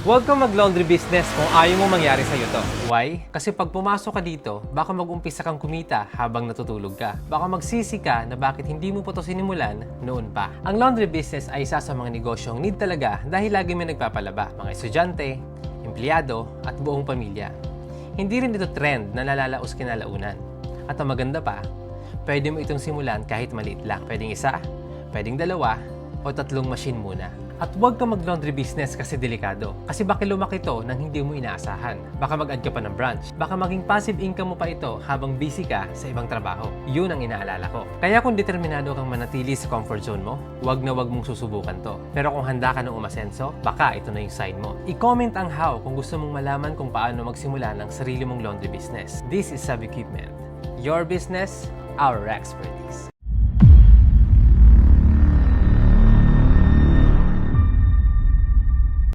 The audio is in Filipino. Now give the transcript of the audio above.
Huwag kang mag-laundry business kung ayaw mo mangyari sa'yo to. Why? Kasi pag pumasok ka dito, baka mag-umpisa kang kumita habang natutulog ka. Baka magsisi ka na bakit hindi mo pa to sinimulan noon pa. Ang laundry business ay isa sa mga negosyong need talaga dahil lagi may nagpapalaba. Mga estudyante, empleyado, at buong pamilya. Hindi rin ito trend na nalalaos kinalaunan. At ang maganda pa, pwede mo itong simulan kahit maliit lang. Pwedeng isa, pwedeng dalawa, o 3 machine muna. At huwag ka mag-laundry business kasi delikado. Kasi baka lumaki to nang hindi mo inaasahan. Baka mag-add ka pa ng branch. Baka maging passive income mo pa ito habang busy ka sa ibang trabaho. Yun ang inaalala ko. Kaya kung determinado kang manatili sa comfort zone mo, huwag na huwag mong susubukan to. Pero kung handa ka ng umasenso, baka ito na yung sign mo. I-comment ang how kung gusto mong malaman kung paano magsimula ng sarili mong laundry business. This is Sub Equipment. Your business, our expertise.